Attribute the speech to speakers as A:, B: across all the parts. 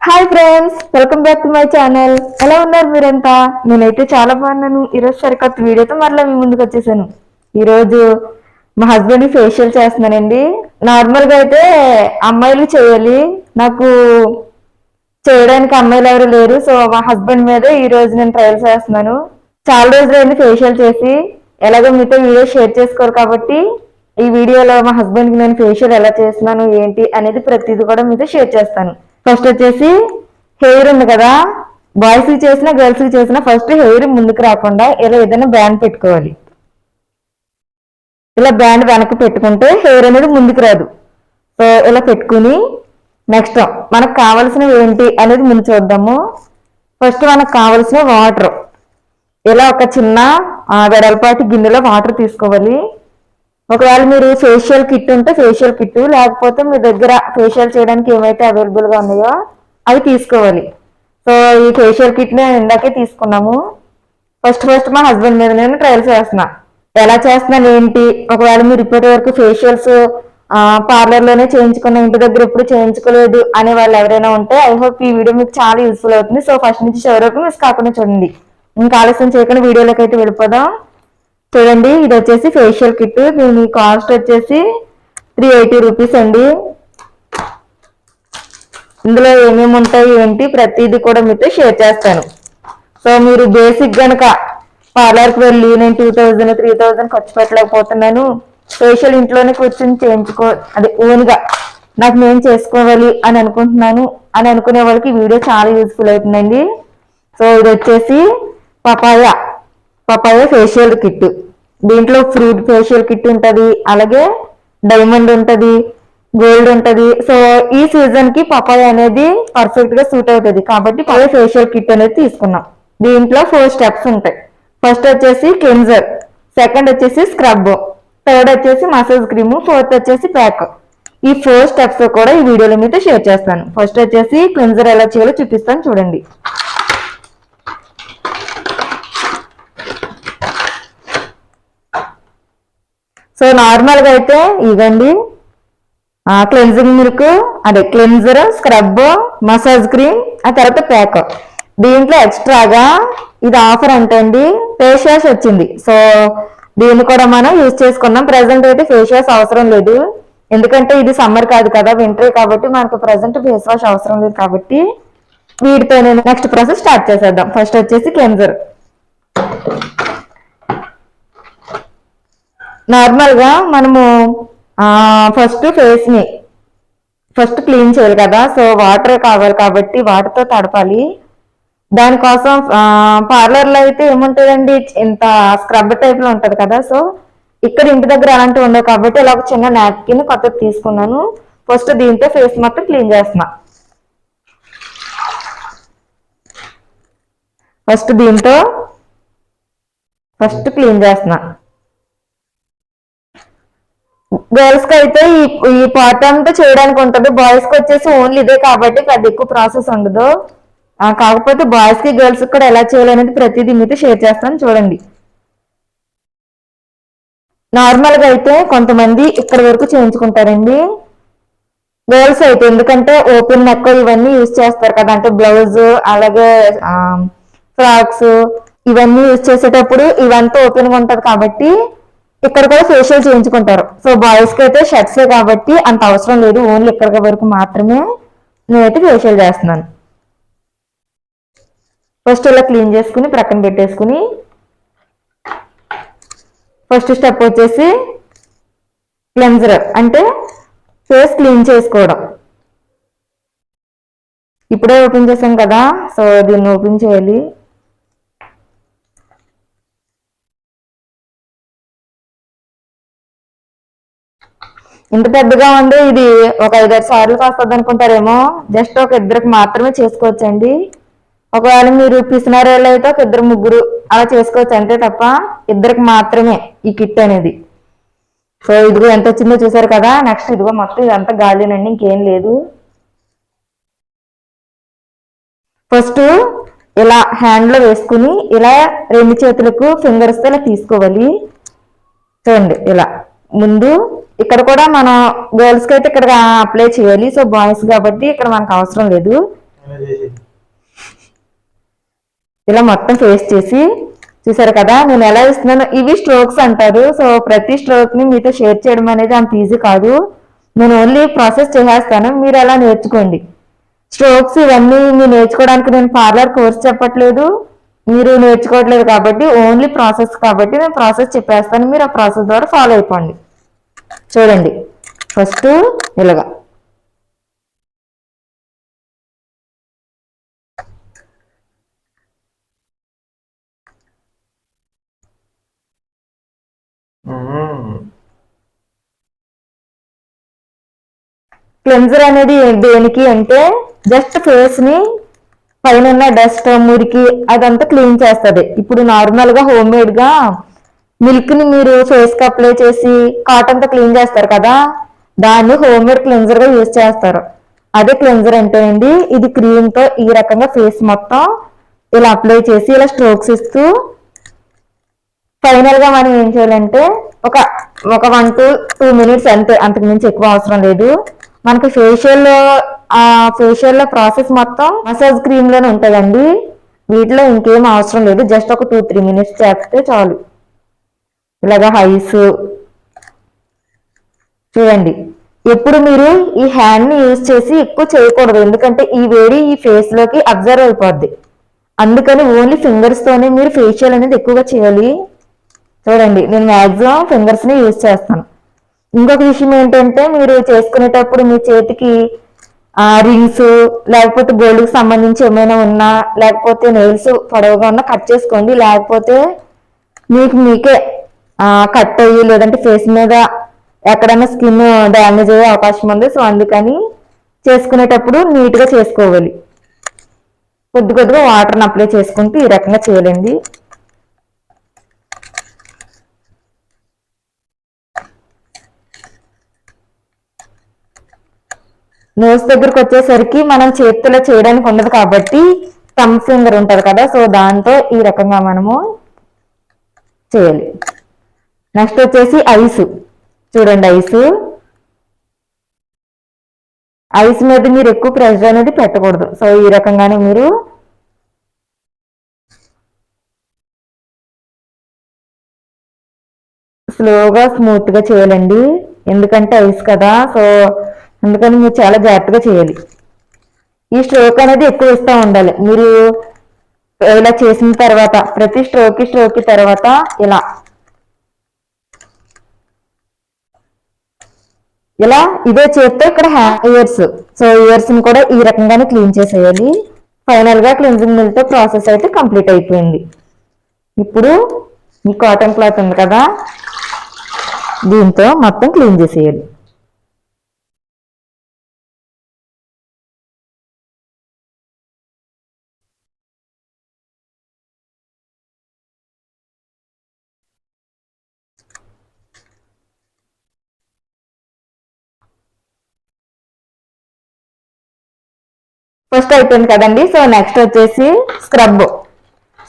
A: Hi friends, welcome back to my channel. ఎలా ఉన్నారు మీరంతా? నేనైతే చాలా బాగున్నాను. ఈరోజు సరికొత్త వీడియోతో మరలా మీ ముందుకు వచ్చేసాను. ఈరోజు మా హస్బెండ్ ఫేషియల్ చేస్తున్నానండి. నార్మల్గా అయితే అమ్మాయిలు చేయాలి, నాకు చేయడానికి అమ్మాయిలు ఎవరు లేరు. సో మా హస్బెండ్ మీద ఈ రోజు నేను ట్రయల్ చేస్తున్నాను. చాలా రోజులైంది ఫేషియల్ చేసి, ఎలాగో మీతో వీడియో షేర్ చేసుకోరు కాబట్టి ఈ వీడియోలో మా హస్బెండ్కి నేను ఫేషియల్ ఎలా చేస్తున్నాను ఏంటి అనేది ప్రతిదీ కూడా మీతో షేర్ చేస్తాను. ఫస్ట్ వచ్చేసి హెయిర్ ఉంది కదా, బాయ్స్ కి చేసినా గర్ల్స్ కి చేసినా ఫస్ట్ హెయిర్ ముందుకు రాకుండా ఇలా ఏదైనా బ్యాండ్ పెట్టుకోవాలి. ఇలా బ్యాండ్ వెనక్కి పెట్టుకుంటే హెయిర్ అనేది ముందుకు రాదు. సో ఇలా పెట్టుకుని నెక్స్ట్ మనకు కావాల్సినవి ఏంటి అనేది ముందు చూద్దాము. ఫస్ట్ మనకు కావాల్సిన వాటర్, ఇలా ఒక చిన్న వెడల్పాటి గిన్నెలో వాటర్ తీసుకోవాలి. ఒకవేళ మీరు ఫేషియల్ కిట్ ఉంటే ఫేషియల్ కిట్, లేకపోతే మీ దగ్గర ఫేషియల్ చేయడానికి ఏమైతే అవైలబుల్గా ఉన్నాయో అవి తీసుకోవాలి. సో ఈ ఫేషియల్ కిట్ నేను ఇందాకే తీసుకున్నాము. ఫస్ట్ మా హస్బెండ్ మీద నేను ట్రయల్ చేస్తున్నా, ఎలా చేస్తున్నాను ఏంటి. ఒకవేళ మీరు ఇప్పటి వరకు ఫేషియల్స్ పార్లర్లోనే చేయించుకున్న, ఇంటి దగ్గర ఎప్పుడు చేయించుకోలేదు అనే వాళ్ళు ఎవరైనా ఉంటే ఐ హోప్ ఈ వీడియో మీకు చాలా యూస్ఫుల్ అవుతుంది. సో ఫస్ట్ నుంచి చివరి వరకు మిస్ కాకుండా చూడండి. ఇంకా ఆలస్యం చేయకుండా వీడియోలోకి అయితే వెళ్ళిపోదాం. చూడండి, ఇది వచ్చేసి ఫేషియల్ కిట్. దీని కాస్ట్ వచ్చేసి 380 రూపీస్ అండి. ఇందులో ఏమేమి ఉంటాయి ఏంటి ప్రతిదీ కూడా మీతో షేర్ చేస్తాను. సో మీరు బేసిక్ గనక పార్లర్కి వెళ్ళి నేను 2000 3000 ఖర్చు పెట్టలేకపోతున్నాను, ఫేషియల్ ఇంట్లోనే కూర్చొని చేయించుకో, అదే ఓన్గా నాకు నేను చేసుకోవాలి అని అనుకుంటున్నాను అని అనుకునే వాళ్ళకి ఈ వీడియో చాలా యూస్ఫుల్ అవుతుందండి. సో ఇది వచ్చేసి పపాయ ఫేషియల్ కిట్. దీంట్లో ఫ్రూట్ ఫేషియల్ కిట్ ఉంటుంది, అలాగే డైమండ్ ఉంటుంది, గోల్డ్ ఉంటుంది. సో ఈ సీజన్ కి పపాయ అనేది పర్ఫెక్ట్ గా సూట్ అవుతుంది కాబట్టి పపాయ ఫేషియల్ కిట్ అనేది తీసుకున్నాం. దీంట్లో 4 స్టెప్స్ ఉంటాయి. ఫస్ట్ వచ్చేసి క్లెన్జర్, సెకండ్ వచ్చేసి స్క్రబ్, థర్డ్ వచ్చేసి మసాజ్ క్రీమ్, ఫోర్త్ వచ్చేసి ప్యాక్. ఈ 4 స్టెప్స్ కూడా ఈ వీడియోలో మీతో షేర్ చేస్తాను. ఫస్ట్ వచ్చేసి క్లెన్జర్ ఎలా చేయాలో చూపిస్తాను చూడండి. సో నార్మల్గా అయితే ఇవ్వండి క్లెన్జింగ్ మిల్క్, అదే క్లెన్జర్, స్క్రబ్, మసాజ్ క్రీమ్, ఆ తర్వాత ప్యాక్. దీంట్లో ఎక్స్ట్రాగా ఇది ఆఫర్ అంటండి ఫేస్ వాష్ వచ్చింది. సో దీన్ని కూడా మనం యూజ్ చేసుకున్నాం. ప్రెసెంట్ అయితే ఫేస్ వాష్ అవసరం లేదు, ఎందుకంటే ఇది సమ్మర్ కాదు కదా, వింటర్ కాబట్టి మనకు ప్రెసెంట్ ఫేస్ వాష్ అవసరం లేదు. కాబట్టి వీటితో నేను నెక్స్ట్ ప్రాసెస్ స్టార్ట్ చేసేద్దాం. ఫస్ట్ వచ్చేసి క్లెన్జర్. నార్మల్గా మనము ఫస్ట్ ఫేస్ ని ఫస్ట్ క్లీన్ చేయాలి కదా, సో వాటర్ కావాలి కాబట్టి వాటర్తో తడపాలి. దానికోసం పార్లర్లో అయితే ఏముంటుందండి, ఇంత స్క్రబ్ టైప్ లో ఉంటది కదా. సో ఇక్కడ ఇంటి దగ్గర అలాంటివి ఉండవు కాబట్టి ఇలా ఒక చిన్న నాప్కిన్ కొత్తది తీసుకున్నాను. ఫస్ట్ దీంతో ఫేస్ మొత్తం క్లీన్ చేస్తున్నా. దీంతో క్లీన్ చేస్తున్నా. గర్ల్స్ కి అయితే ఈ పార్ట్ అంతా చేయడానికి ఉంటుంది, బాయ్స్ కి వచ్చేసి ఓన్లీ ఇదే కాబట్టి పెద్ద ఎక్కువ ప్రాసెస్ ఉండదు. కాకపోతే బాయ్స్ కి గర్ల్స్ కూడా ఎలా చేయాలనేది ప్రతిదీ మీతో షేర్ చేస్తాను చూడండి. నార్మల్ గా అయితే కొంతమంది ఇక్కడ వరకు చేయించుకుంటారండి గర్ల్స్ అయితే, ఎందుకంటే ఓపెన్ నెక్ ఇవన్నీ యూజ్ చేస్తారు కదా, అంటే బ్లౌజ్ అలాగే ఫ్రాక్స్ ఇవన్నీ యూజ్ చేసేటప్పుడు ఇవంతా ఓపెన్ గా ఉంటది కాబట్టి ఇక్కడ కూడా ఫేషియల్ చేయించుకుంటారు. సో బాయ్స్ కి అయితే షర్ట్సే కాబట్టి అంత అవసరం లేదు, ఓన్లీ ఇక్కడ వరకు మాత్రమే నేనైతే ఫేషియల్ చేస్తున్నాను. ఫస్ట్ ఇలా క్లీన్ చేసుకుని ప్రక్కన పెట్టేసుకుని ఫస్ట్ స్టెప్ వచ్చేసి క్లెన్జర్, అంటే ఫేస్ క్లీన్ చేసుకోవడం. ఇప్పుడే ఓపెన్ చేసాం కదా, సో దీన్ని ఓపెన్ చేయాలి. ఇంత పెద్దగా ఉండి ఇది ఒక 5-6 సార్లు వస్తుంది అనుకుంటారేమో, జస్ట్ ఒక ఇద్దరికి మాత్రమే చేసుకోవచ్చండి. ఒకవేళ మీరు పిసినారేళ్ళు అయితే ఒక 2-3 అలా చేసుకోవచ్చు అంతే తప్ప ఇద్దరికి మాత్రమే ఈ కిట్ అనేది. సో ఇదిగో ఎంత వచ్చిందో చూసారు కదా. నెక్స్ట్ ఇదిగో మొత్తం ఇదంతా గాలినండి, ఇంకేం లేదు. ఫస్ట్ ఇలా హ్యాండ్ లో వేసుకుని ఇలా 2 చేతులకు ఫింగర్స్ తో ఇలా తీసుకోవాలి. చూడండి ఇలా ముందు ఇక్కడ కూడా మనం గర్ల్స్ కి అయితే ఇక్కడ అప్లై చేయాలి. సో బాయ్స్ కాబట్టి ఇక్కడ మనకు అవసరం లేదు. ఇలా మొత్తం ఫేస్ చేసి చూసారు కదా నేను ఎలా ఇస్తున్నాను. ఇవి స్ట్రోక్స్ అంటారు. సో ప్రతి స్ట్రోక్ ని మీతో షేర్ చేయడం అనేది అంత ఈజీ కాదు. నేను ఓన్లీ ప్రాసెస్ చేసేస్తాను, మీరు అలా నేర్చుకోండి. స్ట్రోక్స్ ఇవన్నీ మీరు నేర్చుకోవడానికి నేను పార్లర్ కోర్స్ చెప్పట్లేదు, మీరు నేర్చుకోవట్లేదు కాబట్టి ఓన్లీ ప్రాసెస్ కాబట్టి నేను ప్రాసెస్ చెప్పేస్తాను. మీరు ఆ ప్రాసెస్ ద్వారా ఫాలో అయిపోండి. చూడండి ఫస్ట్ ఇలాగా క్లెన్జర్ అనేది దేనికి అంటే జస్ట్ ఫేస్ ని పైన డస్ట్ మురికి అదంతా క్లీన్ చేస్తుంది. ఇప్పుడు నార్మల్ గా హోమ్ మేడ్ గా మిల్క్ ని మీరు ఫేస్ కి అప్లై చేసి కాటన్ తో క్లీన్ చేస్తారు కదా, దాన్ని హోమ్ మేడ్ క్లెన్జర్ గా యూజ్ చేస్తారు. అదే క్లెన్జర్ అంటే అండి, ఇది క్రీమ్ తో ఈ రకంగా ఫేస్ మొత్తం ఇలా అప్లై చేసి ఇలా స్ట్రోక్స్ ఇస్తూ ఫైనల్ గా మనం ఏం చేయాలంటే ఒక ఒక 1 to 2 minutes అంతే, అంతకు మించి ఎక్కువ అవసరం లేదు. మనకి ఫేషియల్ లో ప్రాసెస్ మొత్తం మసాజ్ క్రీమ్ లోనే ఉంటుందండి. వీటిలో ఇంకేం అవసరం లేదు, జస్ట్ ఒక 2-3 minutes చేస్తే చాలు. ఇలాగా హైస్ చూడండి. ఎప్పుడు మీరు ఈ హ్యాండ్ ని యూజ్ చేసి ఎక్కువ చేయకూడదు, ఎందుకంటే ఈ వేడి ఈ ఫేస్ లోకి అబ్జర్వ్ అయిపోద్ది. అందుకని ఓన్లీ ఫింగర్స్ తోనే మీరు ఫేషియల్ అనేది ఎక్కువగా చేయాలి. చూడండి నేను మ్యాక్సిమం ఫింగర్స్ ని యూజ్ చేస్తాను. ఇంకొక విషయం ఏంటంటే మీరు చేసుకునేటప్పుడు మీ చేతికి రింగ్స్ లేకపోతే గోల్డ్ కి సంబంధించి ఏమైనా ఉన్నా, లేకపోతే నెయిల్స్ పొడవుగా ఉన్నా కట్ చేసుకోండి. లేకపోతే మీకే కట్ అయ్యి లేదంటే ఫేస్ మీద ఎక్కడైనా స్కిన్ డ్యామేజ్ అయ్యే అవకాశం ఉంది. సో అందుకని చేసుకునేటప్పుడు నీట్ గా చేసుకోవాలి. కొద్దిగా వాటర్ని అప్లై చేసుకుంటూ ఈ రకంగా చేయాలండి. నోస్ దగ్గరకు వచ్చేసరికి మనం చేతిలో చేయడానికి ఉండదు కాబట్టి థంబ్ ఫింగర్ ఉంటుంది కదా, సో దాంతో ఈ రకంగా మనము చేయాలి. నెక్స్ట్ వచ్చేసి ఐస్ చూడండి. ఐస్ మీద మీరు ఎక్కువ ప్రెషర్ అనేది పెట్టకూడదు. సో ఈ రకంగానే మీరు స్లోగా స్మూత్ గా చేయాలండి, ఎందుకంటే ఐస్ కదా. సో అందుకని మీరు చాలా జాగ్రత్తగా చేయాలి. ఈ స్ట్రోక్ అనేది ఎక్కువ ఇస్తూ ఉండాలి. మీరు ఇలా చేసిన తర్వాత ప్రతి స్ట్రోక్ తర్వాత ఇలా ఇదే చేస్తే ఇక్కడ ఇయర్స్, సో ఇయర్స్ ని కూడా ఈ రకంగానే క్లీన్ చేసేయాలి. ఫైనల్ గా క్లీన్జింగ్ మిల్క్ తో ప్రాసెస్ అయితే కంప్లీట్ అయిపోయింది. ఇప్పుడు ఈ కాటన్ క్లాత్ ఉంది కదా, దీంతో మొత్తం క్లీన్ చేసేయాలి. ఫస్ట్ అయిపోయింది కదండి. సో నెక్స్ట్ వచ్చేసి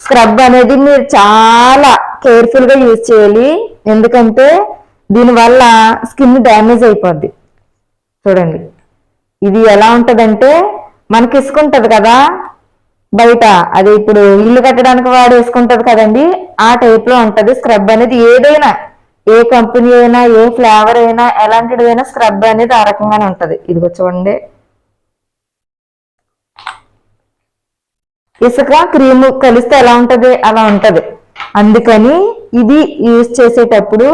A: స్క్రబ్ అనేది మీరు చాలా కేర్ఫుల్ గా యూజ్ చేయాలి, ఎందుకంటే దీనివల్ల స్కిన్ డ్యామేజ్ అయిపోద్ది. చూడండి ఇది ఎలా ఉంటదంటే మనకి ఇసుక ఉంటది కదా బయట, అది ఇప్పుడు ఇల్లు కట్టడానికి వాడు వేసుకుంటది కదండి, ఆ టైప్ లో ఉంటది స్క్రబ్ అనేది. ఏదైనా ఏ కంపెనీ అయినా ఏ ఫ్లేవర్ అయినా ఎలాంటిదైనా స్క్రబ్ అనేది ఆ రకంగానే ఉంటది. ఇదిగో చూడండి, ఇసుక క్రీమ్ కలిస్తే ఎలా ఉంటది అలా ఉంటది. అందుకని ఇది యూజ్ చేసేటప్పుడు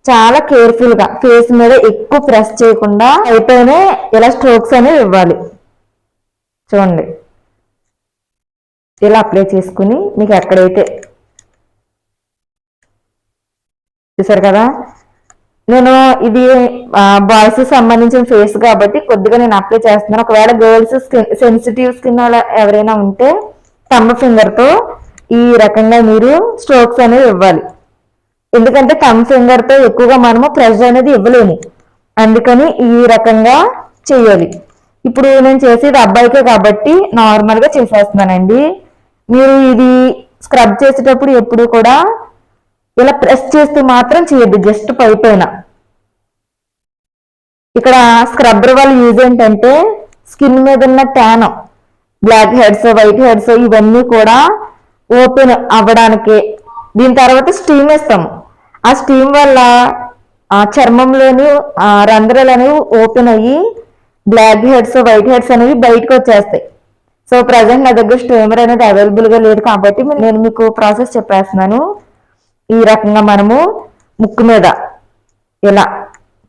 A: చాలా కేర్ఫుల్ గా ఫేస్ మీద ఎక్కువ ప్రెస్ చేయకుండా అయిపోయినే ఇలా స్ట్రోక్స్ అనేవి ఇవ్వాలి. చూడండి ఇలా అప్లై చేసుకుని మీకు ఎక్కడైతే చూసారు కదా, నేను ఇది బాయ్స్ సంబంధించిన ఫేస్ కాబట్టి కొద్దిగా నేను అప్లై చేస్తున్నాను. ఒకవేళ గర్ల్స్ సెన్సిటివ్ స్కిన్ ఎవరైనా ఉంటే థంబ్ ఫింగర్ తో ఈ రకంగా మీరు స్ట్రోక్స్ అనేవి ఇవ్వాలి. ఎందుకంటే థంబ్ ఫింగర్ తో ఎక్కువగా మనము ప్రెషర్ అనేది ఇవ్వలేము, అందుకని ఈ రకంగా చేయాలి. ఇప్పుడు నేను చేసేది అబ్బాయికే కాబట్టి నార్మల్ గా చేసేస్తున్నానండి. మీరు ఇది స్క్రబ్ చేసేటప్పుడు ఎప్పుడు కూడా ఇలా ప్రెస్ చేస్తూ మాత్రం చేయొద్దు, జస్ట్ పైన. ఇక్కడ స్క్రబ్బర్ వల్ల యూజ్ ఏంటంటే స్కిన్ మీద ఉన్న tan blackheads, whiteheads ఇవన్నీ కూడా ఓపెన్ అవ్వడానికి. దీని తర్వాత స్టీమ్ వేస్తాము. ఆ స్టీమ్ వల్ల ఆ చర్మంలోని రంధ్రాలు అనేవి ఓపెన్ అయ్యి బ్లాక్ హెడ్స్, వైట్ హెడ్స్ అనేవి బయటకు వచ్చేస్తాయి. సో ప్రజెంట్ నా దగ్గర స్టీమర్ అనేది అవైలబుల్ గా లేదు కాబట్టి నేను మీకు ప్రాసెస్ చెప్పేస్తున్నాను. ఈ రకంగా మనము ముక్కు మీద ఇలా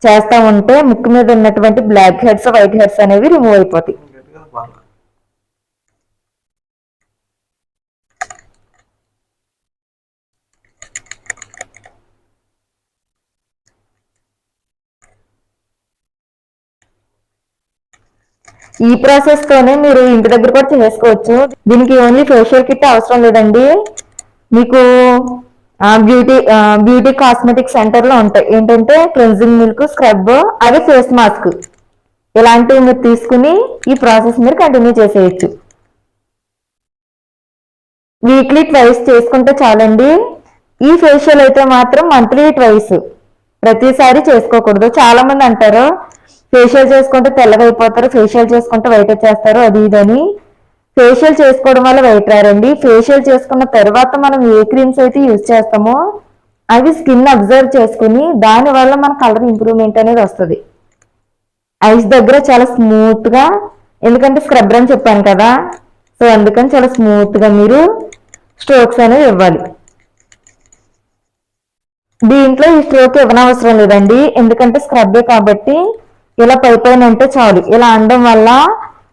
A: చేస్తా ఉంటే ముక్కు మీద ఉన్నటువంటి బ్లాక్ హెడ్స్, వైట్ హెడ్స్ అనేవి రిమూవ్ అయిపోతాయి. ఈ ప్రాసెస్ తోనే మీరు ఇంటి దగ్గర కూడా చేసుకోవచ్చు. దీనికి ఓన్లీ ఫేషియల్ కిట్ అవసరం లేదండి. మీకు బ్యూటీ కాస్మెటిక్ సెంటర్ లో ఉంటాయి. ఏంటంటే క్లెన్జింగ్ మిల్క్, స్క్రబ్, అవి ఫేస్ మాస్క్ ఇలాంటివి మీరు తీసుకుని ఈ ప్రాసెస్ మీరు కంటిన్యూ చేసేయచ్చు. వీక్లీ ట్వైస్ చేసుకుంటే చాలండి. ఈ ఫేషియల్ అయితే మాత్రం మంత్లీ ట్వైస్, ప్రతిసారి చేసుకోకూడదు. చాలా మంది అంటారు ఫేషియల్ చేసుకుంటే తెల్లగా అయిపోతారు, ఫేషియల్ చేసుకుంటే వైట్ వచ్చేస్తారు అది ఇదని. ఫేషియల్ చేసుకోవడం వల్ల వైట్ రారండి. ఫేషియల్ చేసుకున్న తర్వాత మనం ఏ క్రీమ్స్ అయితే యూజ్ చేస్తామో అవి స్కిన్ అబ్జర్వ్ చేసుకుని దాని వల్ల మన కలర్ ఇంప్రూవ్మెంట్ అనేది వస్తుంది. ఐస్ దగ్గర చాలా స్మూత్ గా, ఎందుకంటే స్క్రబ్బర్ అని చెప్పాను కదా, సో అందుకని చాలా స్మూత్ గా మీరు స్ట్రోక్స్ అనేవి ఇవ్వాలి. దీంట్లో ఈ స్ట్రోక్ ఇవ్వనవసరం లేదండి, ఎందుకంటే స్క్రబ్బే కాబట్టి ఇలా పైన అంటే చాలు. ఇలా అనడం వల్ల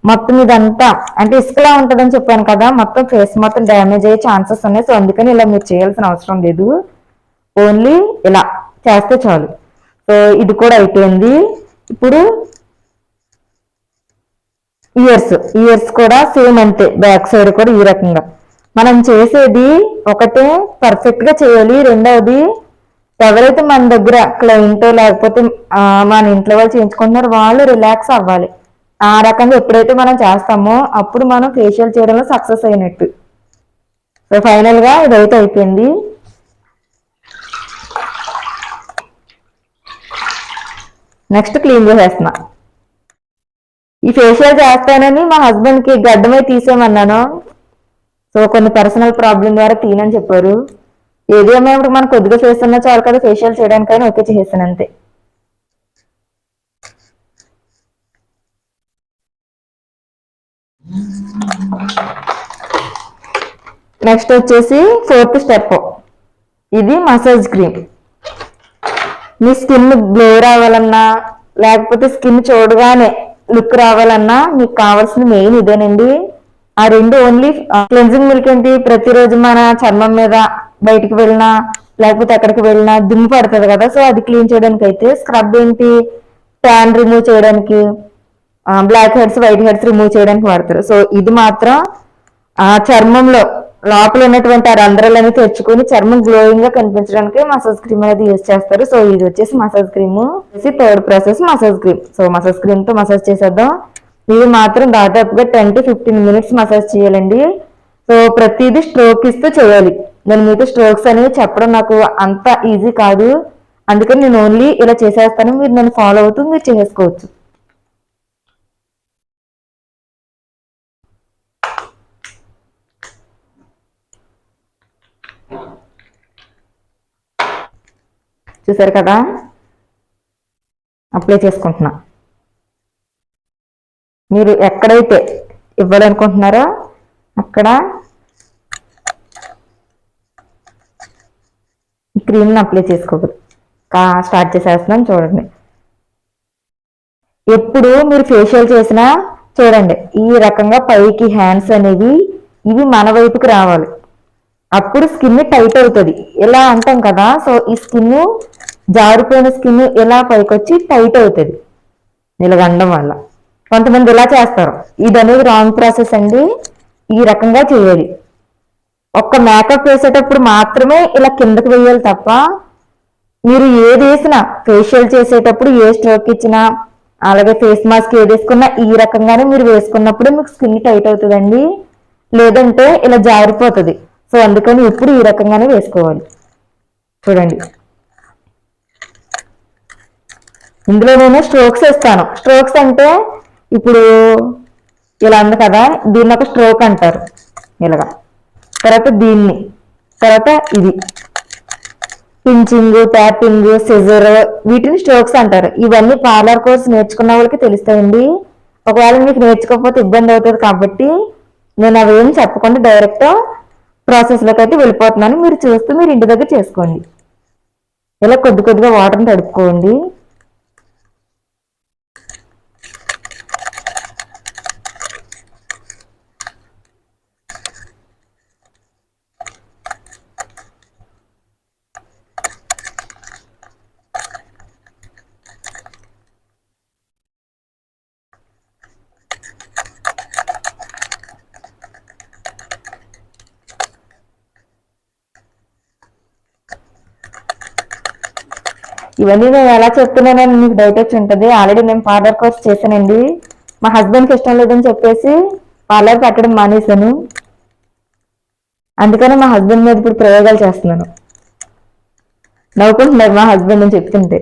A: మొత్తం ఇదంతా అంటే ఇసుకలా ఉంటుందని చెప్పాను కదా, మొత్తం ఫేస్ మొత్తం డ్యామేజ్ అయ్యే ఛాన్సెస్ ఉన్నాయి. సో అందుకని ఇలా మీరు చేయాల్సిన అవసరం లేదు, ఓన్లీ ఇలా చేస్తే చాలు. సో ఇది కూడా అయిపోయింది. ఇప్పుడు ఇయర్స్ కూడా సేమ్ అంతే, బ్యాక్ సైడ్ కూడా ఈ రకంగా మనం చేసేది ఒకటే పర్ఫెక్ట్ గా చేయాలి. రెండవది ఎవరైతే మన దగ్గర క్లయింట్ లేకపోతే మన ఇంట్లో వాళ్ళు చేయించుకుంటున్నారో వాళ్ళు రిలాక్స్ అవ్వాలి. ఆ రకంగా ఎప్పుడైతే మనం చేస్తామో అప్పుడు మనం ఫేషియల్ చేయడంలో సక్సెస్ అయినట్టు. సో ఫైనల్ గా ఇదైతే అయిపోయింది. నెక్స్ట్ క్లీన్ చేసేస్తున్నా. ఈ ఫేషియల్ చేస్తానని మా హస్బెండ్ కి గడ్డమై తీసేయమన్నాను. సో కొన్ని పర్సనల్ ప్రాబ్లం ద్వారా తీనని చెప్పారు. ఏది ఏమైనా మనం కొద్దిగా ఫేస్ ఉన్నా చాలు కదా ఫేషియల్ చేయడానికైనా ఓకే చేస్తాను అంతే. నెక్స్ట్ వచ్చేసి 4th స్టెప్, ఇది మసాజ్ క్రీమ్. మీ స్కిన్ గ్లో రావాలన్నా లేకపోతే స్కిన్ చూడగానే లుక్ రావాలన్నా మీకు కావాల్సిన మెయిన్ ఇదేనండి. ఆ రెండు ఓన్లీ క్లెన్జింగ్ మిల్క్ ఏంటి, ప్రతిరోజు మన చర్మం మీద బయటికి వెళ్ళినా లేకపోతే ఎక్కడికి వెళ్ళినా దుమ్ము పడుతుంది కదా, సో అది క్లీన్ చేయడానికి అయితే. స్క్రబ్ ఏంటి, ట్యాన్ రిమూవ్ చేయడానికి, blackheads, whiteheads remove చేయడానికి వాడతారు. సో ఇది మాత్రం ఆ చర్మంలో లోపల ఉన్నటువంటి ఆ రంధ్రాలని తెచ్చుకొని చర్మం గ్లోయింగ్ గా కనిపించడానికి మసాజ్ క్రీమ్ అనేది యూజ్ చేస్తారు. సో ఇది వచ్చేసి massage cream. Third process massage cream. So massage cream తో మసాజ్ చేసేద్దాం. ఇది మాత్రం దాదాపుగా 10 to 15 minutes మసాజ్ చేయాలండి. సో ప్రతిదీ స్ట్రోక్ ఇస్తూ చేయాలి. నేను మీతో స్ట్రోక్స్ అనేవి చెప్పడం నాకు అంత ఈజీ కాదు, అందుకని నేను ఓన్లీ ఇలా చేసేస్తాను. మీరు నన్ను ఫాలో అవుతూ మీరు చేసుకోవచ్చు. చూసారు కదా, అప్లై చేసుకుంటున్నా. మీరు ఎక్కడైతే ఇవ్వాలనుకుంటున్నారో అక్కడ క్రీమ్ని అప్లై చేసుకోకూడదు. స్టార్ట్ చేసేస్తున్నాను చూడండి. ఎప్పుడు మీరు ఫేషియల్ చేసినా చూడండి ఈ రకంగా పైకి హ్యాండ్స్ అనేవి ఇవి మన వైపుకి రావాలి, అప్పుడు స్కిన్ టైట్ అవుతుంది. ఇలా అంటాం కదా, సో ఈ స్కిన్ జారిపోయిన స్కిన్ ఇలా పైకి వచ్చి టైట్ అవుతుంది నిలగండం వల్ల. కొంతమంది ఇలా చేస్తారు, ఇది అనేది రాంగ్ ప్రాసెస్ అండి. ఈ రకంగా చేయాలి. ఒక్క మేకప్ వేసేటప్పుడు మాత్రమే ఇలా కిందకి వేయాలి తప్ప మీరు ఏది వేసినా ఫేషియల్ చేసేటప్పుడు ఏ స్ట్రోక్ ఇచ్చినా అలాగే ఫేస్ మాస్క్ ఏది వేసుకున్నా ఈ రకంగానే మీరు వేసుకున్నప్పుడు మీకు స్కిన్ టైట్ అవుతుందండి, లేదంటే ఇలా జారిపోతుంది. సో అందుకని ఇప్పుడు ఈ రకంగానే వేసుకోవాలి. చూడండి, ఇందులో నేను స్ట్రోక్స్ వేస్తాను. స్ట్రోక్స్ అంటే ఇప్పుడు ఇలా ఉంది కదా, దీన్ని ఒక స్ట్రోక్ అంటారు ఇలాగా. తర్వాత దీన్ని, తర్వాత ఇది పించింగ్, ట్యాపింగ్, సిజర్, వీటిని స్ట్రోక్స్ అంటారు. ఇవన్నీ పార్లర్ కోర్స్ నేర్చుకున్న వాళ్ళకి తెలుస్తాయండి. ఒకవేళ మీకు నేర్చుకోకపోతే ఇబ్బంది అవుతుంది కాబట్టి నేను అవేం చెప్పకుండా డైరెక్ట్ ప్రాసెస్లోకి అయితే వెళ్ళిపోతున్నాను. మీరు చూస్తూ మీరు ఇంటి దగ్గర చేసుకోండి. ఇలా కొద్ది కొద్దిగా వాటర్ని తడుపుకోండి. ఇవన్నీ నేను ఎలా చెప్తున్నానని మీకు డౌట్ వచ్చి ఉంటుంది. ఆల్రెడీ నేను పార్లర్ కోర్స్ చేశానండి. మా హస్బెండ్కి ఇష్టం లేదని చెప్పేసి పార్లర్ పెట్టడం మానేశాను. అందుకని మా హస్బెండ్ మీద ఇప్పుడు ప్రయోగాలు చేస్తున్నాను. నవ్వుకుంటున్నారు మా హస్బెండ్ అని చెప్తుంటే.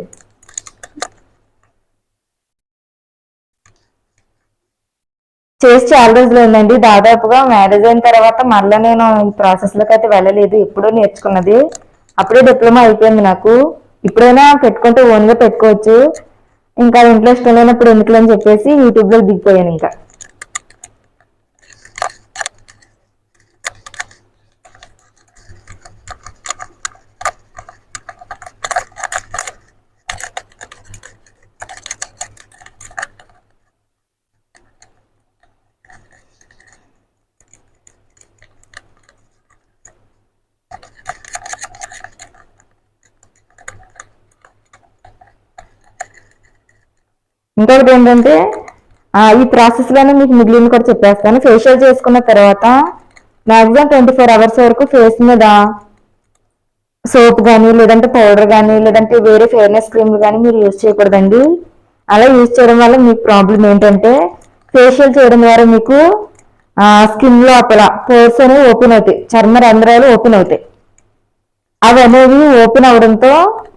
A: చేసి చాలా రోజులు ఉందండి. దాదాపుగా మ్యారేజ్ అయిన తర్వాత మళ్ళీ నేను ఈ ప్రాసెస్లోకి అయితే వెళ్ళలేదు. ఎప్పుడో నేర్చుకున్నది. అప్పుడే డిప్లొమా అయిపోయింది నాకు. ఇప్పుడైనా పెట్టుకుంటే ఓన్గా పెట్టుకోవచ్చు. ఇంకా ఇంట్లో ఇష్టం లేనప్పుడు ఎందుకులని అని చెప్పేసి యూట్యూబ్లో దిగిపోయాను. ఇంకా ఇంకొకటి ఏంటంటే ఈ ప్రాసెస్లోనే మీకు మిగిలిన కూడా చెప్పేస్తాను. ఫేషియల్ చేసుకున్న తర్వాత మ్యాక్సిమం 24 అవర్స్ వరకు ఫేస్ మీద సోప్ కానీ, లేదంటే పౌడర్ కానీ, లేదంటే వేరే ఫెయిర్నెస్ క్రీమ్లు కానీ మీరు యూజ్ చేయకూడదండి. అలా యూజ్ చేయడం వల్ల మీకు ప్రాబ్లం ఏంటంటే ఫేషియల్ చేయడం ద్వారా మీకు స్కిన్ లోపల పోర్స్ అనేవి ఓపెన్ అవుతాయి, చర్మ రంధ్రాలు ఓపెన్ అవుతాయి. అవి అనేవి ఓపెన్ అవడంతో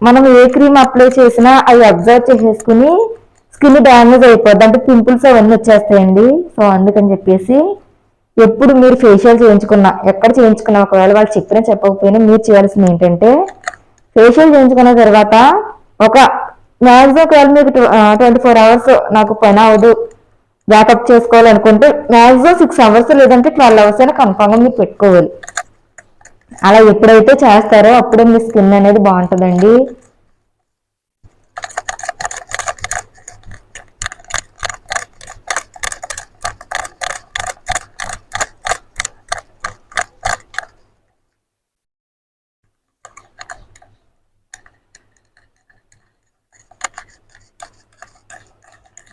A: మనం ఏ క్రీమ్ అప్లై చేసినా అవి అబ్జర్వ్ చేసేసుకుని స్కిన్ డ్యామేజ్ అయిపోద్ది, అంటే పింపుల్స్ అవన్నీ వచ్చేస్తాయండి. సో అందుకని చెప్పేసి ఎప్పుడు మీరు ఫేషియల్ చేయించుకున్నా, ఎక్కడ చేయించుకున్నా, ఒకవేళ వాళ్ళు చెప్పినా చెప్పకపోయినా మీరు చేయాల్సింది ఏంటంటే ఫేషియల్ చేయించుకున్న తర్వాత ఒక మ్యాక్సిమం ఒకవేళ మీకు 24 అవర్స్ నాకు పని అవ్వదు, బ్యాకప్ చేసుకోవాలనుకుంటే మ్యాక్సిమం 6 అవర్స్ లేదంటే 12 అవర్స్ అయినా కన్ఫామ్గా మీరు పెట్టుకోవాలి. అలా ఎప్పుడైతే చేస్తారో అప్పుడే మీ స్కిన్ అనేది బాగుంటుందండి.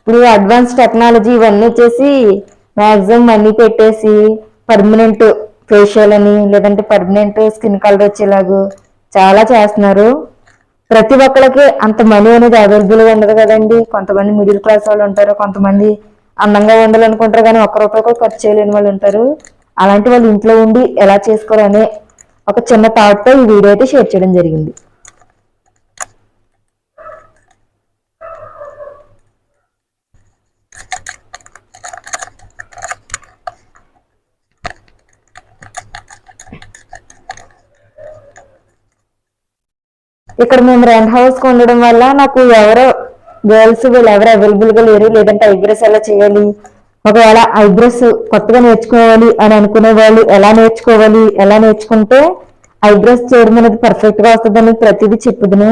A: ఇప్పుడు అడ్వాన్స్ టెక్నాలజీ ఇవన్నీ వచ్చేసి మ్యాక్సిమం మనీ పెట్టేసి పర్మనెంట్ ఫేషియల్ అని, లేదంటే పర్మనెంట్ స్కిన్ కలర్ వచ్చేలాగా చాలా చేస్తున్నారు. ప్రతి ఒక్కరికి అంత మనీ అనేది అవైలబుల్గా ఉండదు కదండి. కొంతమంది మిడిల్ క్లాస్ వాళ్ళు ఉంటారు, కొంతమంది అందంగా ఉండాలనుకుంటారు కానీ ఒక్క రూపాయి కూడా ఖర్చు చేయలేని వాళ్ళు ఉంటారు. అలాంటి వాళ్ళు ఇంట్లో ఉండి ఎలా చేసుకోవాలనే ఒక చిన్న థాట్తో ఈ వీడియో అయితే షేర్ చేయడం జరిగింది. ఇక్కడ మేము రెంట్ హౌస్ కి ఉండడం వల్ల నాకు ఎవరో గర్ల్స్ వీళ్ళు ఎవరు అవైలబుల్ గా లేరు. లేదంటే ఐబ్రోస్ ఎలా చేయాలి, ఒకవేళ ఐబ్రోస్ కొత్తగా నేర్చుకోవాలి అని అనుకునే వాళ్ళు ఎలా నేర్చుకోవాలి, ఎలా నేర్చుకుంటే ఐబ్రోస్ చేయడం అనేది పర్ఫెక్ట్ గా వస్తుంది అనేది ప్రతిదీ చెప్పుదును.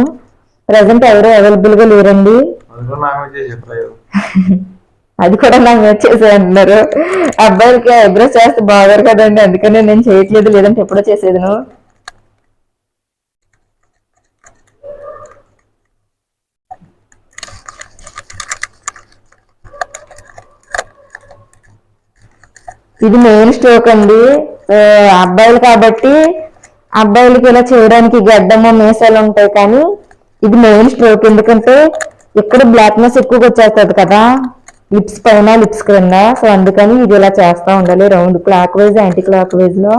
A: ప్రజెంట్ ఎవరు అవైలబుల్ గా లేరండి. అది కూడా నాకు చేసే అంటున్నారు. అబ్బాయిలకి ఐబ్రోస్ చేస్తే బాగారు కదండి, అందుకనే నేను చేయట్లేదు, లేదంటే ఎప్పుడో చేసేదిను. ఇది మెయిన్ స్ట్రోక్ అండి. అబ్బాయిలు కాబట్టి అబ్బాయిలకి ఇలా చేయడానికి గడ్డము మీసాలు ఉంటాయి, కానీ ఇది మెయిన్ స్ట్రోక్. ఎందుకంటే ఇక్కడ బ్లాక్నెస్ ఎక్కువగా వచ్చేస్తుంది కదా లిప్స్ పైన, లిప్స్ క్రింద. సో అందుకని ఇది ఇలా చేస్తూ ఉండాలి. Round clock wise, anti clock wise లో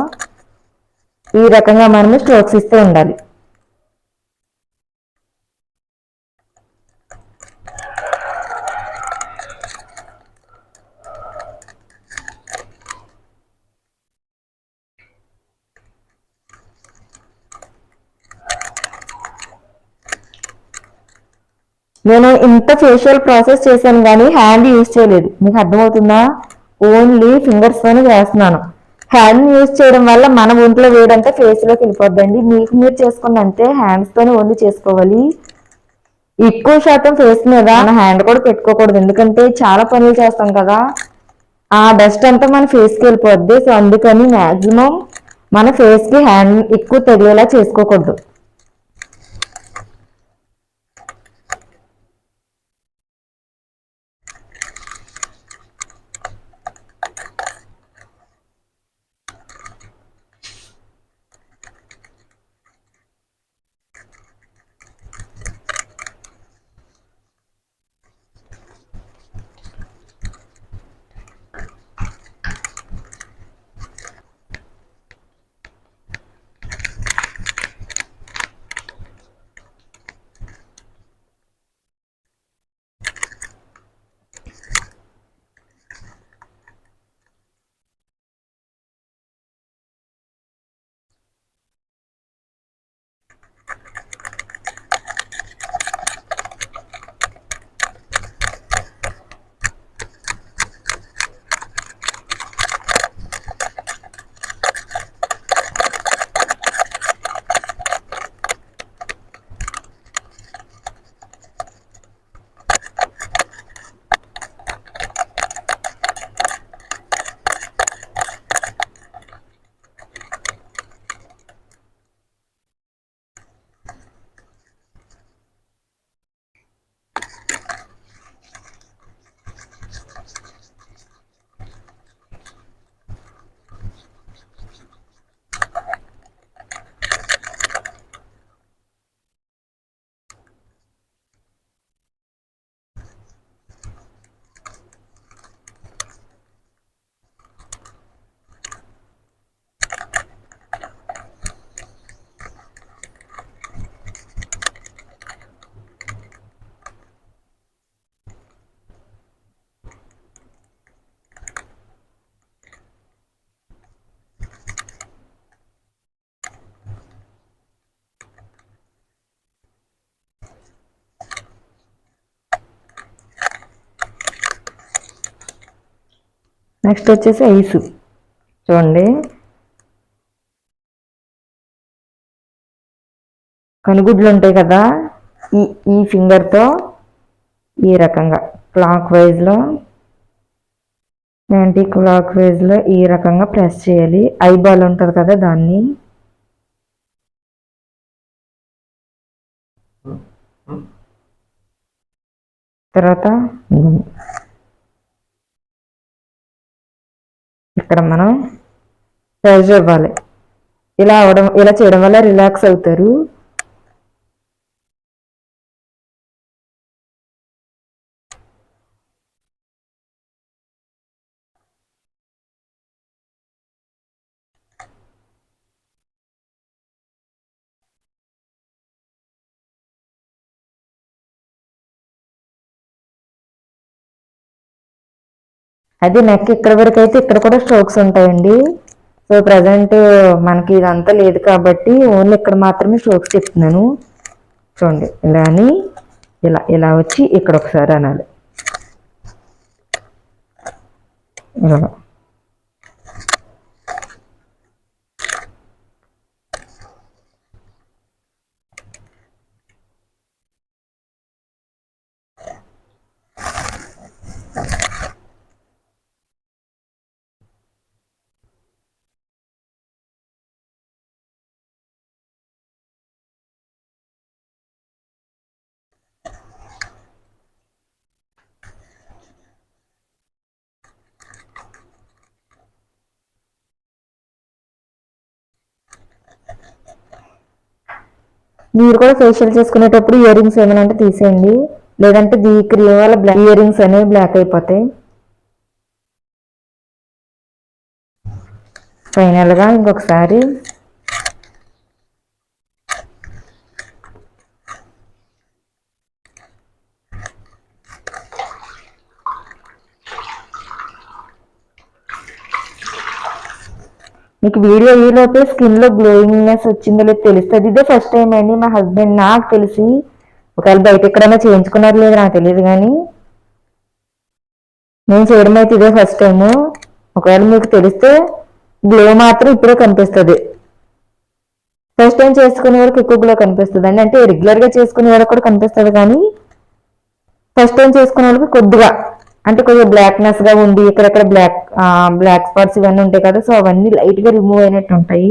A: ఈ రకంగా మనము స్ట్రోక్స్ ఇస్తూ ఉండాలి. నేను ఇంత ఫేషియల్ ప్రాసెస్ చేశాను కానీ హ్యాండ్ యూజ్ చేయలేదు. మీకు అర్థమవుతుందా? ఓన్లీ ఫింగర్స్ తోనే చేస్తున్నాను. హ్యాండ్ యూజ్ చేయడం వల్ల మన ఒంట్లో వేడంతా ఫేస్ లోకి వెళ్ళిపోద్దండి. మీకు మీరు చేసుకోండి అంతే. హ్యాండ్స్ తోనే ఓన్లీ చేసుకోవాలి. ఎక్కువ శాతం ఫేస్ మీద మన హ్యాండ్ కూడా పెట్టుకోకూడదు, ఎందుకంటే చాలా పనులు చేస్తాం కదా, ఆ డస్ట్ అంతా మన ఫేస్ కి వెళ్ళిపోద్ది. సో అందుకని మాక్సిమం మన ఫేస్ కి హ్యాండ్ ఎక్కువ తగిలేలా చేసుకోకూడదు. నెక్స్ట్ వచ్చేసి ఐస్. చూడండి, కనుగుడ్లు ఉంటాయి కదా, ఈ ఈ ఫింగర్తో ఈ రకంగా క్లాక్ వైజ్లో, యాంటీ క్లాక్ వైజ్లో ఈ రకంగా ప్రెస్ చేయాలి. ఐబాల్ ఉంటుంది కదా, దాన్ని తర్వాత ఇక్కడ మనం ప్రెస్ ఇవ్వాలి. ఇలా చేయడం వల్ల రిలాక్స్ అవుతారు. అది నెక్ ఇక్కడ వరకు అయితే ఇక్కడ కూడా స్ట్రోక్స్ ఉంటాయండి. సో ప్రజెంట్ మనకి ఇదంతా లేదు కాబట్టి ఓన్లీ ఇక్కడ మాత్రమే స్ట్రోక్స్ చెప్తున్నాను. చూడండి, ఇలా అని ఇలా ఇలా వచ్చి ఇక్కడ ఒకసారి అనాలి. ఇలా మీరు కూడా ఫేషియల్ చేసుకునేటప్పుడు ఇయర్ రింగ్స్ ఏమైనా అంటే తీసేయండి, లేదంటే ఈ క్రీమ్ వల్ల ఇయర్ రింగ్స్ అనేవి బ్లాక్ అయిపోతాయి. ఫైనల్గా ఇంకొకసారి మీకు వీడియో ఈలోపే స్కిన్ లో గ్లోయింగ్నెస్ వచ్చిందో లేదో తెలుస్తుంది. ఇదే ఫస్ట్ టైం అండి మా హస్బెండ్ నాకు తెలిసి ఒకవేళ బయట ఎక్కడైనా చేయించుకున్నారు లేదు నాకు తెలియదు, కానీ నేను చేయడం అయితే ఇదే ఫస్ట్ టైము. ఒకవేళ మీకు తెలిస్తే గ్లో మాత్రం ఇప్పుడే కనిపిస్తుంది. ఫస్ట్ టైం చేసుకునే వరకు ఎక్కువ గ్లో కనిపిస్తుంది అండి, అంటే రెగ్యులర్గా చేసుకునే వాళ్ళకి కూడా కనిపిస్తుంది, కానీ ఫస్ట్ టైం చేసుకునే వాళ్ళకి కొద్దిగా అంటే కొద్దిగా బ్లాక్నెస్ గా ఉండి ఇక్కడెక్కడ బ్లాక్ స్పాట్స్ ఇవన్నీ ఉంటాయి కదా, సో అవన్నీ లైట్ గా రిమూవ్ అయినట్టు ఉంటాయి.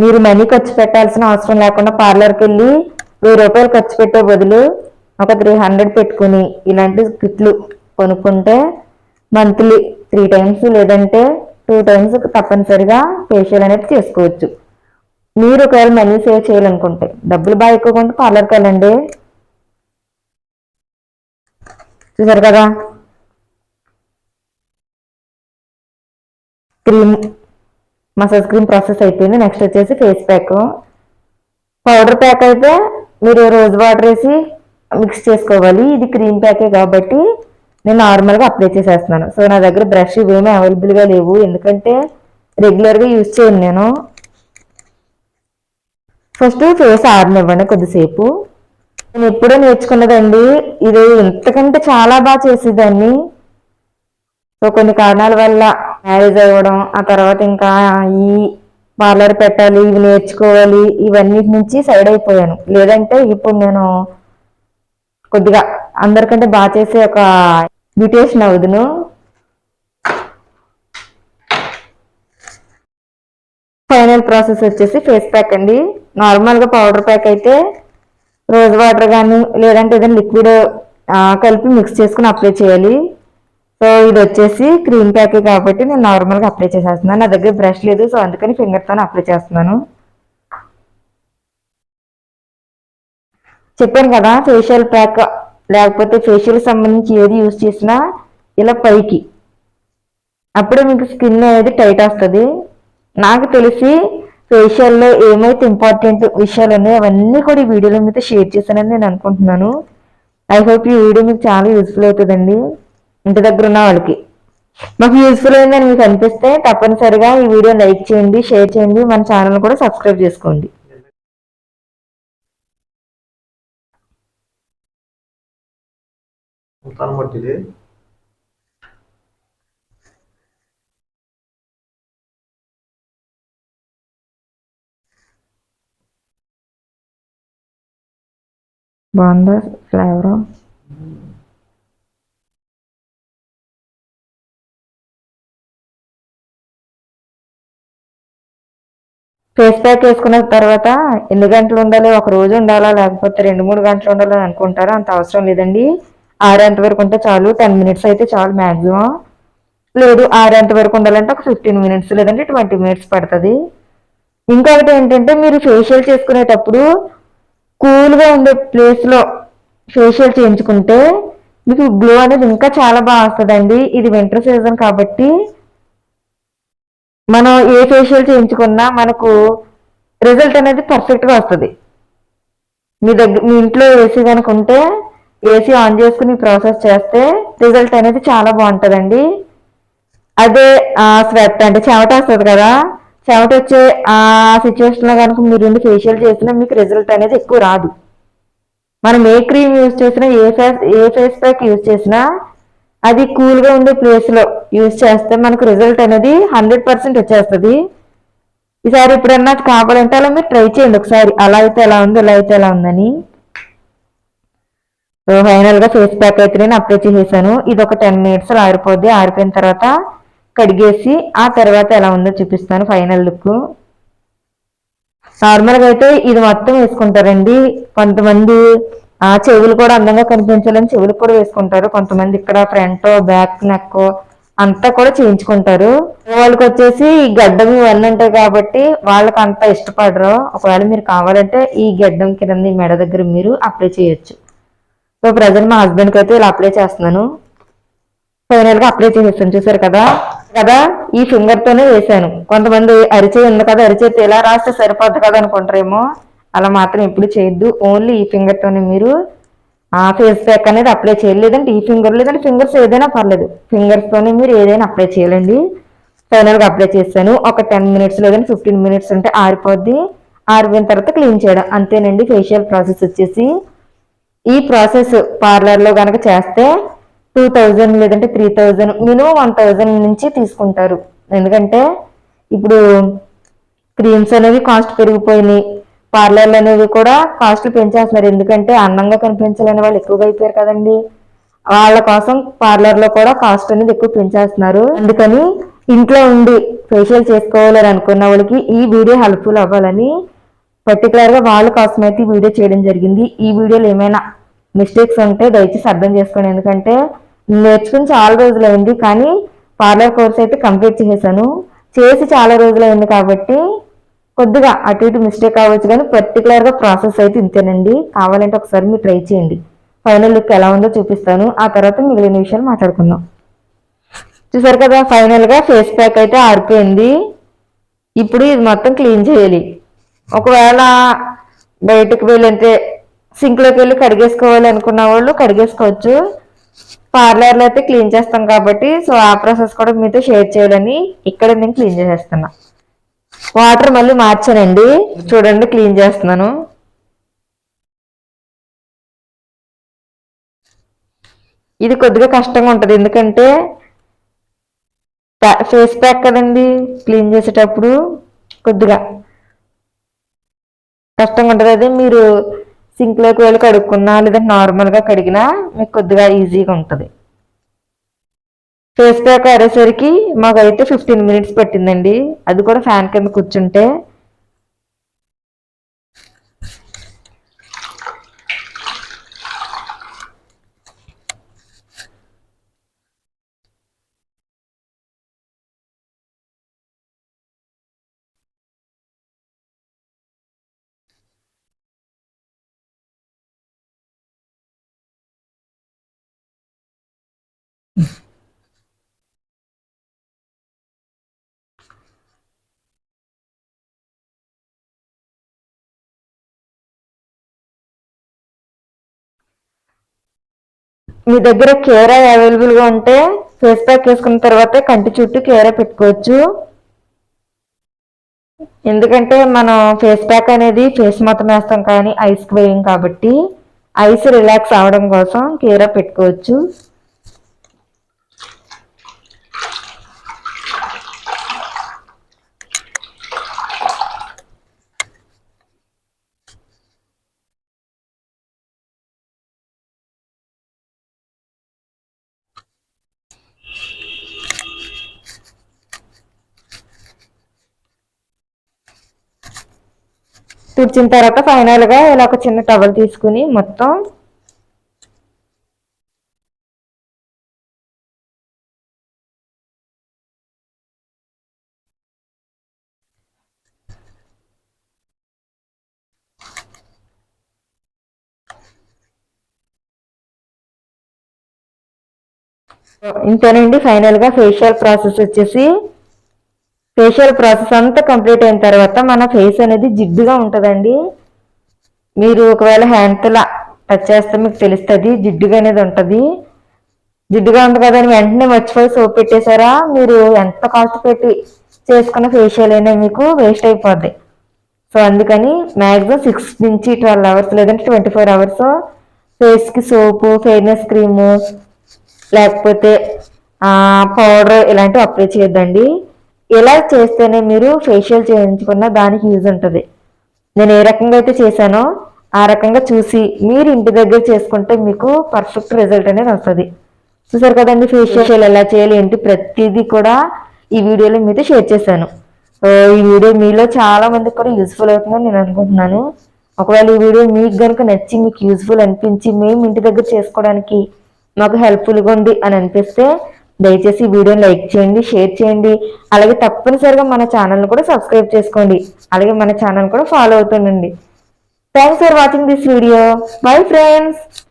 A: మీరు మనీ ఖర్చు పెట్టాల్సిన అవసరం లేకుండా పార్లర్కి వెళ్ళి 1000 రూపాయలు ఖర్చు పెట్టే బదులు ఒక 300 పెట్టుకుని ఇలాంటి కిట్లు కొనుక్కుంటే మంత్లీ 3 టైమ్స్ లేదంటే 2 టైమ్స్ తప్పనిసరిగా ఫేషియల్ అనేది చేసుకోవచ్చు. మీరు ఒకవేళ మనీ సేవ్ చేయాలనుకుంటే డబ్బులు బాగా ఎక్కువ కొంటే పార్లర్కి వెళ్ళండి. చూసారు కదా, క్రీమ్ మసాజ్ క్రీమ్ ప్రాసెస్ అయిపోయింది. నెక్స్ట్ వచ్చేసి ఫేస్ ప్యాక్. పౌడర్ ప్యాక్ అయితే మీరు రోజ్ వాటర్ వేసి మిక్స్ చేసుకోవాలి. ఇది క్రీమ్ ప్యాకే కాబట్టి నేను నార్మల్గా అప్లై చేసేస్తున్నాను. సో నా దగ్గర బ్రష్ ఇవేమీ అవైలబుల్గా లేవు, ఎందుకంటే రెగ్యులర్గా యూజ్ చేయను నేను. ఫస్ట్ ఫేస్ ఆరనివ్వండి కొద్దిసేపు. నేను ఎప్పుడూ నేర్చుకున్నదండి, ఇది ఇంతకంటే చాలా బాగా చేసేదాన్ని. సో కొన్ని కారణాల వల్ల మ్యారేజ్ అవ్వడం, ఆ తర్వాత ఇంకా ఈ పార్లర్ పెట్టాలి, ఇవి నేర్చుకోవాలి, ఇవన్నీ నుంచి సైడ్ అయిపోయాను. లేదంటే ఇప్పుడు నేను కొద్దిగా అందరికంటే బాగా చేసే ఒక బ్యూటీషియన్ అవుదును. ఫైనల్ ప్రాసెస్ వచ్చేసి ఫేస్ ప్యాక్ అండి. నార్మల్గా పౌడర్ ప్యాక్ అయితే రోజ్ వాటర్ కానీ లేదంటే ఏదైనా లిక్విడ్ కలిపి మిక్స్ చేసుకుని అప్లై చేయాలి. సో ఇది వచ్చేసి క్రీమ్ ప్యాకే కాబట్టి నేను నార్మల్గా అప్లై చేసేస్తున్నాను. నా దగ్గర బ్రష్ లేదు, సో అందుకని ఫింగర్తోనే అప్లై చేస్తున్నాను. చెప్పాను కదా, ఫేషియల్ ప్యాక్ లేకపోతే ఫేషియల్ సంబంధించి ఏది యూజ్ చేసినా ఇలా పైకి, అప్పుడే మీకు స్కిన్ అనేది టైట్ వస్తుంది. నాకు తెలిసి ఫేషియల్లో ఏమైతే ఇంపార్టెంట్ విషయాలు ఉన్నాయో అవన్నీ కూడా ఈ వీడియోలో మీతో షేర్ చేశానని నేను అనుకుంటున్నాను. ఐ హోప్ ఈ వీడియో మీకు చాలా యూస్ఫుల్ అవుతుందండి. ఇంటి దగ్గర ఉన్న వాళ్ళకి మాకు యూస్ఫుల్ అయిందని మీకు అనిపిస్తే తప్పనిసరిగా ఈ వీడియో లైక్ చేయండి, షేర్ చేయండి, మన ఛానల్ కూడా సబ్స్క్రైబ్ చేసుకోండి. బాగుందా ఫ్లేవర్? ఫేస్ ప్యాక్ వేసుకున్న తర్వాత ఎన్ని గంటలు ఉండాలి, ఒక రోజు ఉండాలా లేకపోతే 2-3 గంటలు ఉండాలని అనుకుంటారా? అంత అవసరం లేదండి. ఆరేంత వరకు ఉంటే చాలు. 10 మినిట్స్ అయితే చాలు మ్యాక్సిమం. లేదు ఆరేంత వరకు ఉండాలంటే ఒక 15 మినిట్స్ లేదంటే 20 మినిట్స్ పడుతుంది. ఇంకొకటి ఏంటంటే మీరు ఫేషియల్ చేసుకునేటప్పుడు కూల్గా ఉండే ప్లేస్లో ఫేషియల్ చేయించుకుంటే మీకు గ్లో అనేది ఇంకా చాలా బాగా వస్తుందండి. ఇది వింటర్ సీజన్ కాబట్టి మనం ఏ ఫేషియల్ చేయించుకున్నా మనకు రిజల్ట్ అనేది పర్ఫెక్ట్గా వస్తుంది. మీ ఇంట్లో ఏసీ కనుక ఉంటే ఏసీ ఆన్ చేసుకుని ప్రాసెస్ చేస్తే రిజల్ట్ అనేది చాలా బాగుంటుందండి. అదే స్వెట్ అంటే చెమట వస్తుంది కదా, చెమట వచ్చే ఆ సిచ్యువేషన్లో కనుక మీరు ఫేషియల్ చేసినా మీకు రిజల్ట్ అనేది ఎక్కువ రాదు. మనం ఏ క్రీమ్ యూజ్ చేసినా ఏ ఫేస్ ప్యాక్ యూజ్ చేసినా అది కూల్గా ఉండే ప్లేస్లో యూజ్ చేస్తే మనకు రిజల్ట్ అనేది 100% వచ్చేస్తుంది. ఈసారి ఎప్పుడన్నా కావాలంటే అలా మీరు ట్రై చేయండి ఒకసారి, అలా అయితే ఎలా ఉంది ఇలా అయితే ఎలా ఉందని. సో ఫైనల్గా ఫేస్ ప్యాక్ అయితే నేను అప్లై చేసేసాను. ఇది ఒక 10 మినిట్స్ ఆరిపోద్ది. ఆరిపోయిన తర్వాత కడిగేసి ఆ తర్వాత ఎలా ఉందో చూపిస్తాను ఫైనల్ లుక్. నార్మల్గా అయితే ఇది మొత్తం వేసుకుంటారండి. కొంతమంది చెవులు కూడా అందంగా కనిపించాలని చెవులకు కూడా వేసుకుంటారు. కొంతమంది ఇక్కడ ఫ్రంట్ బ్యాక్ నెక్ అంతా కూడా చేయించుకుంటారు. వాళ్ళకి వచ్చేసి ఈ గడ్డం ఇవన్నీ ఉంటాయి కాబట్టి వాళ్ళకి అంత ఇష్టపడరు. ఒకవేళ మీరు కావాలంటే ఈ గడ్డం కింద మెడ దగ్గర మీరు అప్లై చేయొచ్చు. సో ప్రజెంట్ మా హస్బెండ్కి అయితే ఇలా అప్లై చేస్తున్నాను. ఫైనల్ గా అప్లై చేసేస్తాను. చూసారు కదా ఈ ఫింగర్ తోనే వేసాను. కొంతమంది అరిచేయి ఉంది కదా, అరిచేతి ఎలా రాస్తే సరిపోద్ది కదా అనుకుంటారేమో, అలా మాత్రం ఎప్పుడు చేయొద్దు. ఓన్లీ ఈ ఫింగర్ తోనే మీరు ఆ ఫేస్ ప్యాక్ అనేది అప్లై చేయాలి. లేదంటే ఈ ఫింగర్ లేదంటే ఫింగర్స్ ఏదైనా పర్లేదు, ఫింగర్స్తోనే మీరు ఏదైనా అప్లై చేయాలండి. ఫైనల్గా అప్లై చేశాను. ఒక 10 మినిట్స్ లేదంటే 15 మినిట్స్ ఉంటే ఆరిపోద్ది. ఆరిపోయిన తర్వాత క్లీన్ చేయడం అంతేనండి. ఫేషియల్ ప్రాసెస్ వచ్చేసి ఈ ప్రాసెస్ పార్లర్లో కనుక చేస్తే 2000 లేదంటే 3000 మినిమం 1000 నుంచి తీసుకుంటారు. ఎందుకంటే ఇప్పుడు క్రీమ్స్ అనేవి కాస్ట్ పెరిగిపోయినాయి, పార్లర్లు అనేవి కూడా కాస్ట్లు పెంచేస్తున్నారు. ఎందుకంటే అందంగా కనిపించాలని వాళ్ళు ఎక్కువగా అయిపోయారు కదండి. వాళ్ళ కోసం పార్లర్లో కూడా కాస్ట్ అనేది ఎక్కువ పెంచేస్తున్నారు. అందుకని ఇంట్లో ఉండి ఫేషియల్ చేసుకోవాలని అనుకున్న వాళ్ళకి ఈ వీడియో హెల్ప్ఫుల్ అవ్వాలని పర్టికులర్గా వాళ్ళ కోసం అయితే ఈ వీడియో చేయడం జరిగింది. ఈ వీడియోలో ఏమైనా మిస్టేక్స్ ఉంటే దయచేసి అర్థం చేసుకోండి. ఎందుకంటే నేర్చుకుని చాలా రోజులైంది, కానీ పార్లర్ కోర్స్ అయితే కంప్లీట్ చేశాను. చేసి చాలా రోజులైంది కాబట్టి కొద్దిగా అటు ఇటు మిస్టేక్ అవ్వచ్చు, కానీ పర్టికులర్గా ప్రాసెస్ అయితే ఇంతేనండి. కావాలంటే ఒకసారి మీరు ట్రై చేయండి. ఫైనల్ లుక్ ఎలా ఉందో చూపిస్తాను, ఆ తర్వాత మిగిలిన విషయాలు మాట్లాడుకుందాం. చూసారు కదా, ఫైనల్గా ఫేస్ ప్యాక్ అయితే ఆరిపోయింది. ఇప్పుడు ఇది మొత్తం క్లీన్ చేయాలి. ఒకవేళ బయటకు వెళ్ళంటే సింక్లోకి వెళ్ళి కడిగేసుకోవాలి అనుకున్న వాళ్ళు కడిగేసుకోవచ్చు. పార్లర్లో అయితే క్లీన్ చేస్తాం కాబట్టి సో ఆ ప్రాసెస్ కూడా మీతో షేర్ చేయాలని ఇక్కడ నేను క్లీన్ చేసేస్తున్నా. వాటర్ మళ్ళీ మార్చానండి, చూడండి క్లీన్ చేస్తున్నాను. ఇది కొద్దిగా కష్టంగా ఉంటుంది, ఎందుకంటే ఫేస్ ప్యాక్ కదండి, క్లీన్ చేసేటప్పుడు కొద్దిగా కష్టంగా ఉంటుంది. అదే మీరు సింక్లోకి వెళ్ళి కడుక్కున్నా లేదంటే నార్మల్గా కడిగినా మీకు కొద్దిగా ఈజీగా ఉంటుంది. ఫేస్ ప్యాక్ ఆరేసరికి మాకైతే 15 మినిట్స్ పట్టిందండి, అది కూడా ఫ్యాన్ కింద కూర్చుంటే. మీ దగ్గర కేరా అవైలబుల్గా ఉంటే ఫేస్ ప్యాక్ వేసుకున్న తర్వాత కంటి చుట్టూ కేరా పెట్టుకోవచ్చు. ఎందుకంటే మనం ఫేస్ ప్యాక్ అనేది ఫేస్ మొత్తం వేస్తాం కానీ ఐస్కి వేయం కాబట్టి ఐస్ రిలాక్స్ అవడం కోసం కేరా పెట్టుకోవచ్చు. తుడిచిన తర్వాత ఫైనల్గా ఇలా ఒక చిన్న టవల్ తీసుకుని మొత్తం ఇంతేనండి. ఫైనల్గా ఫేషియల్ ప్రాసెస్ వచ్చేసి ఫేషియల్ ప్రాసెస్ అంతా కంప్లీట్ అయిన తర్వాత మన ఫేస్ అనేది జిడ్డుగా ఉంటుందండి. మీరు ఒకవేళ హ్యాండ్తో టచ్ చేస్తే మీకు తెలుస్తుంది జిడ్డుగా అనేది ఉంటుంది. జిడ్డుగా ఉంది కదా అని వెంటనే మర్చిపోయి సోప్ పెట్టేశారా, మీరు ఎంత కాస్ట్ పెట్టి చేసుకున్న ఫేషియల్ అయినా మీకు వేస్ట్ అయిపోద్ది. సో అందుకని మ్యాక్సిమం 6 నుంచి 12 అవర్స్ లేదంటే 24 అవర్స్ ఫేస్కి సోపు, ఫెయిర్నెస్ క్రీము లేకపోతే పౌడర్ ఇలాంటివి అప్లై చేయొద్దండి. ఇలా చేస్తేనే మీరు ఫేషియల్ చేయించుకున్న దానికి యూజ్ ఉంటుంది. నేను ఏ రకంగా అయితే చేశానో ఆ రకంగా చూసి మీరు ఇంటి దగ్గర చేసుకుంటే మీకు పర్ఫెక్ట్ రిజల్ట్ అనేది వస్తుంది. చూసారు కదండి, ఫేషియల్ ఎలా చేయాలి ఏంటి ప్రతిదీ కూడా ఈ వీడియోలో మీతో షేర్ చేశాను. ఈ వీడియో మీలో చాలా మందికి కూడా యూజ్ఫుల్ అవుతుందని నేను అనుకుంటున్నాను. ఒకవేళ ఈ వీడియో మీకు కనుక నచ్చి మీకు యూజ్ఫుల్ అనిపించి మేము ఇంటి దగ్గర చేసుకోవడానికి మాకు హెల్ప్ఫుల్గా ఉంది అని అనిపిస్తే దయచేసి ఈ వీడియోని లైక్ చేయండి, షేర్ చేయండి. అలాగే తప్పనిసరిగా మన ఛానల్ని కూడా సబ్స్క్రైబ్ చేసుకోండి. అలాగే మన ఛానల్ కూడా ఫాలో అవుతుండండి. Thanks for watching this video. Bye friends.